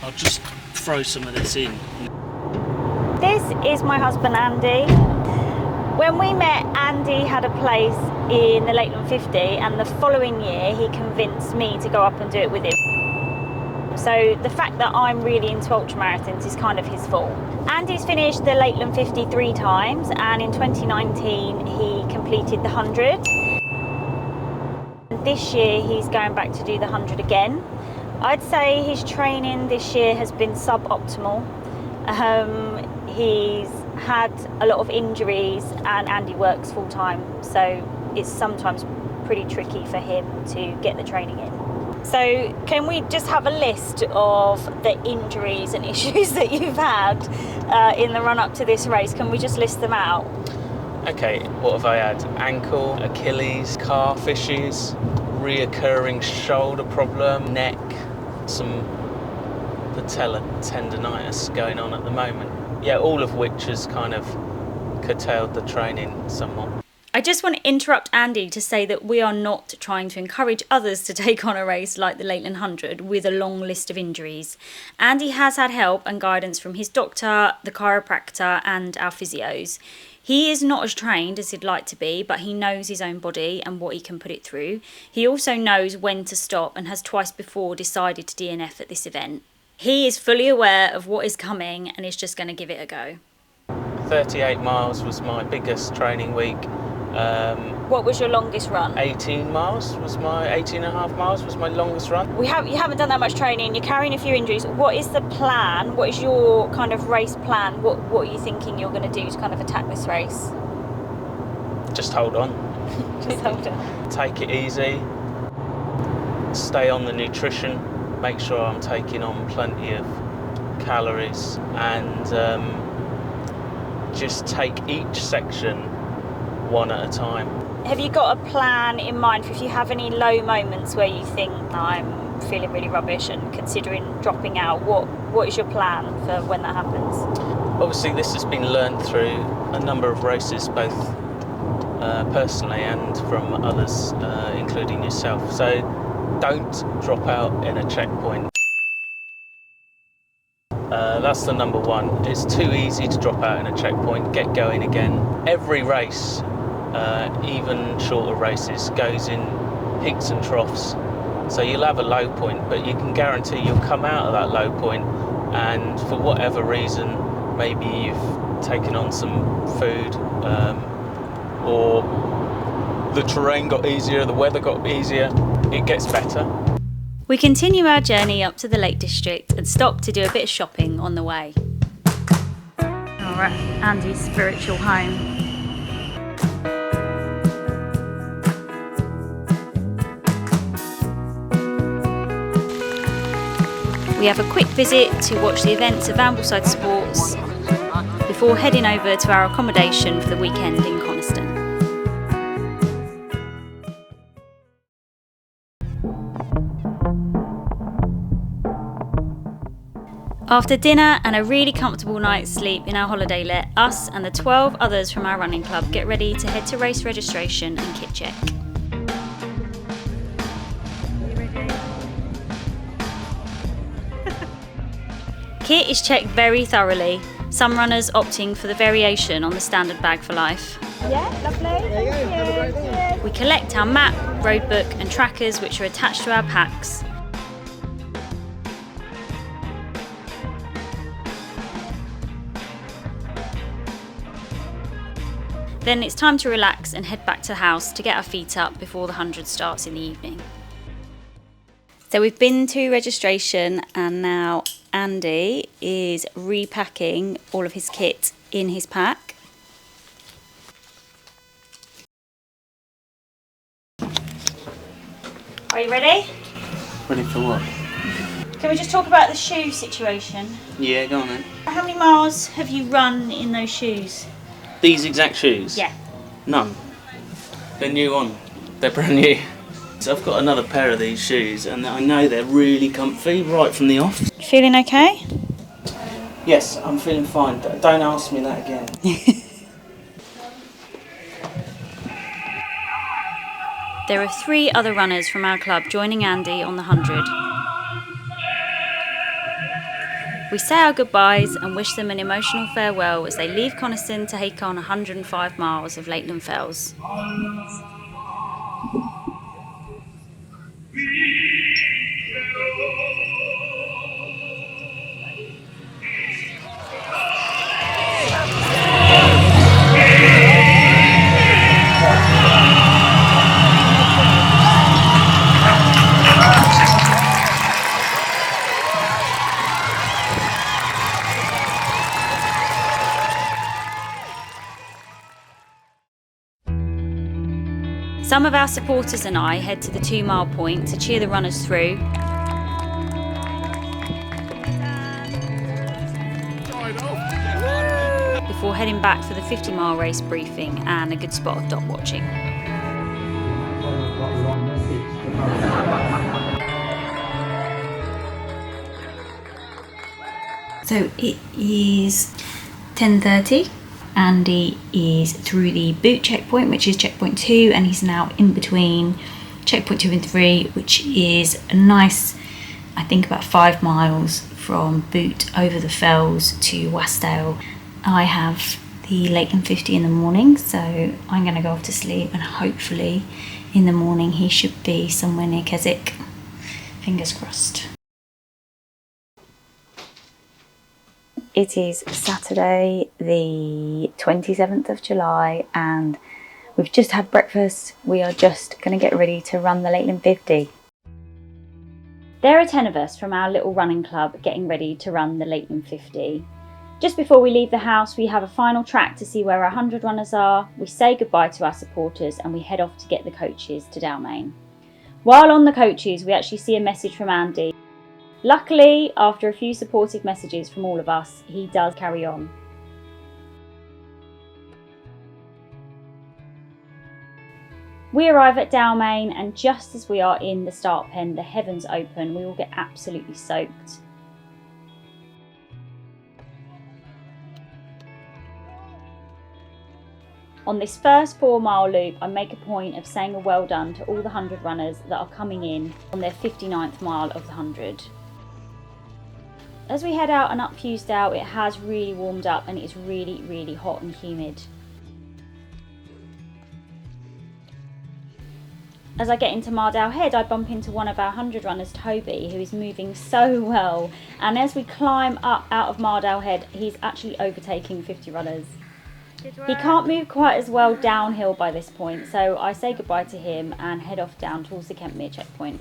I'll just throw some of this in. This is my husband Andy. When we met, Andy had a place in the Lakeland 50, and the following year he convinced me to go up and do it with him. So the fact that I'm really into ultramarathons is kind of his fault. Andy's finished the Lakeland 50 3 times, and in 2019 he completed the 100. This year he's going back to do the 100 again. I'd say his training this year has been suboptimal. He's had a lot of injuries, and Andy works full time, so it's sometimes pretty tricky for him to get the training in. So can we just have a list of the injuries and issues that you've had in the run up to this race? Can we just list them out? Okay, what have I had? Ankle, Achilles, calf issues, reoccurring shoulder problem, neck, some patella tendonitis going on at the moment. Yeah, all of which has kind of curtailed the training somewhat. I just want to interrupt Andy to say that we are not trying to encourage others to take on a race like the Lakeland 100 with a long list of injuries. Andy has had help and guidance from his doctor, the chiropractor, and our physios. He is not as trained as he'd like to be, but he knows his own body and what he can put it through. He also knows when to stop and has twice before decided to DNF at this event. He is fully aware of what is coming and is just going to give it a go. 38 miles was my biggest training week. What was your longest run? 18 and a half miles was my longest run. You haven't done that much training, you're carrying a few injuries. What is the plan? What is your kind of race plan? What are you thinking you're going to do to kind of attack this race? Just hold on. Just hold on. Take it easy. Stay on the nutrition. Make sure I'm taking on plenty of calories, and just take each section one at a time. Have you got a plan in mind for if you have any low moments where you think I'm feeling really rubbish and considering dropping out? What is your plan for when that happens? Obviously this has been learned through a number of races, both personally and from others, including yourself. So don't drop out in a checkpoint. That's the number one. It's too easy to drop out in a checkpoint, get going again. Every race, even shorter races, goes in peaks and troughs. So you'll have a low point, but you can guarantee you'll come out of that low point, and for whatever reason, maybe you've taken on some food, or the terrain got easier, the weather got easier, it gets better. We continue our journey up to the Lake District and stop to do a bit of shopping on the way. We're at Andy's spiritual home. We have a quick visit to watch the events of Ambleside Sports before heading over to our accommodation for the weekend in Coniston. After dinner and a really comfortable night's sleep in our holiday let, us and the 12 others from our running club get ready to head to race registration and kit check. Kit is checked very thoroughly, some runners opting for the variation on the standard bag for life. Yeah, lovely. Thank you. We collect our map, road book and trackers which are attached to our packs. Then it's time to relax and head back to the house to get our feet up before the 100 starts in the evening. So we've been to registration and now Andy is repacking all of his kit in his pack. Are you ready? Ready for what? Can we just talk about the shoe situation? Yeah, go on then. How many miles have you run in those shoes? These exact shoes? Yeah. None. They're new on. They're brand new. So I've got another pair of these shoes and I know they're really comfy right from the off. Feeling okay? Yes, I'm feeling fine. Don't ask me that again. There are 3 other runners from our club joining Andy on the 100. We say our goodbyes and wish them an emotional farewell as they leave Coniston to take on 105 miles of Lakeland Fells. Some of our supporters and I head to the 2 mile point to cheer the runners through. Before heading back for the 50 mile race briefing and a good spot of dot watching. So it is 10:30. Andy is through the boot checkpoint, which is checkpoint 2, and he's now in between checkpoint 2 and 3, which is a nice, I think about 5 miles from boot over the fells to Wasdale. I have the Lakeland 50 in the morning, so I'm going to go off to sleep and hopefully in the morning he should be somewhere near Keswick. Fingers crossed. It is Saturday the 27th of July and we've just had breakfast. We are just going to get ready to run the Lakeland 50. There are 10 of us from our little running club getting ready to run the Lakeland 50. Just before we leave the house, we have a final track to see where our 100 runners are. We say goodbye to our supporters and we head off to get the coaches to Dalmain. While on the coaches, we actually see a message from Andy. Luckily, after a few supportive messages from all of us, he does carry on. We arrive at Dalmain and just as we are in the start pen, the heavens open, we all get absolutely soaked. On this first 4 mile loop, I make a point of saying a well done to all the 100 runners that are coming in on their 59th mile of the 100. As we head out and up Fewsdale, it has really warmed up and it's really, really hot and humid. As I get into Mardale Head, I bump into one of our 100 runners, Toby, who is moving so well. And as we climb up out of Mardale Head, he's actually overtaking 50 runners. He can't move quite as well downhill by this point, so I say goodbye to him and head off down towards the Kentmere checkpoint.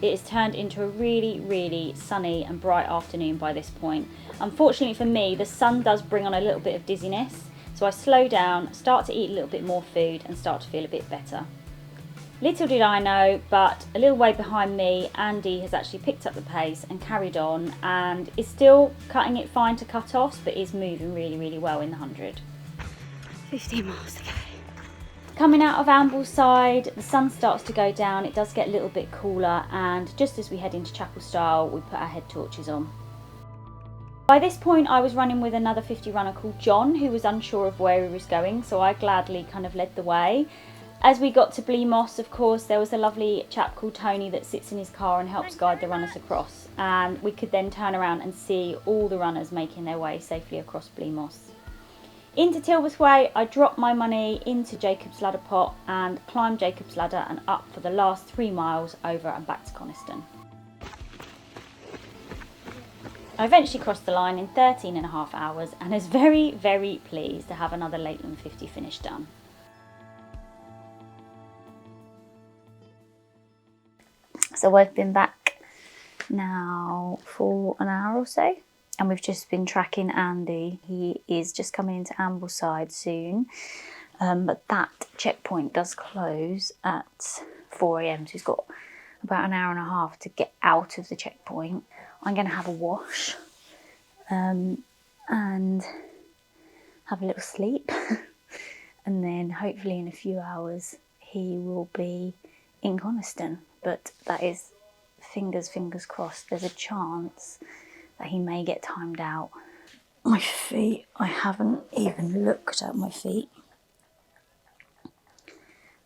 It has turned into a really, really sunny and bright afternoon by this point. Unfortunately for me, the sun does bring on a little bit of dizziness, so I slow down, start to eat a little bit more food and start to feel a bit better. Little did I know, but a little way behind me, Andy has actually picked up the pace and carried on and is still cutting it fine to cut-offs, but is moving really, really well in the 100. 15 miles to go. Coming out of Ambleside, the sun starts to go down, it does get a little bit cooler, and just as we head into Chapel Style, we put our head torches on. By this point, I was running with another 50 runner called John, who was unsure of where he was going, so I gladly kind of led the way. As we got to Bleemos, of course, there was a lovely chap called Tony that sits in his car and helps guide the runners across, and we could then turn around and see all the runners making their way safely across Bleemos. Into Tilworth Way, I dropped my money into Jacob's Ladder pot and climbed Jacob's Ladder and up for the last 3 miles over and back to Coniston. I eventually crossed the line in 13.5 hours and was very, very pleased to have another Lakeland 50 finish done. So I've been back now for an hour or so. And we've just been tracking Andy. He is just coming into Ambleside soon. But that checkpoint does close at 4 AM. So he's got about an hour and a half to get out of the checkpoint. I'm going to have a wash and have a little sleep. And then hopefully in a few hours he will be in Coniston. But that is fingers crossed. There's a chance that he may get timed out. My feet, I haven't even looked at my feet.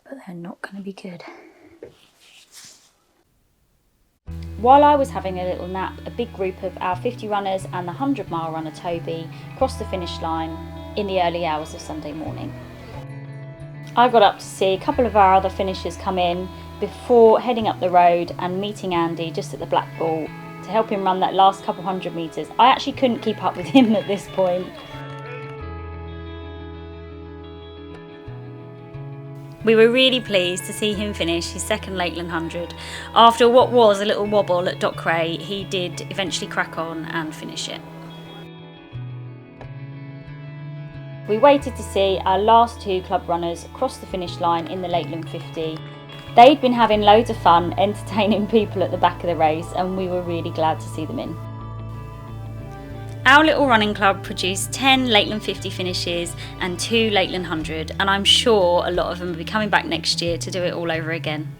But they're not going to be good. While I was having a little nap, a big group of our 50 runners and the 100-mile runner Toby crossed the finish line in the early hours of Sunday morning. I got up to see a couple of our other finishers come in before heading up the road and meeting Andy just at the Black Ball to help him run that last couple hundred metres. I actually couldn't keep up with him at this point. We were really pleased to see him finish his second Lakeland 100. After what was a little wobble at Dockwray, he did eventually crack on and finish it. We waited to see our last two club runners cross the finish line in the Lakeland 50. They'd been having loads of fun entertaining people at the back of the race, and we were really glad to see them in. Our little running club produced 10 Lakeland 50 finishes and 2 Lakeland 100, and I'm sure a lot of them will be coming back next year to do it all over again.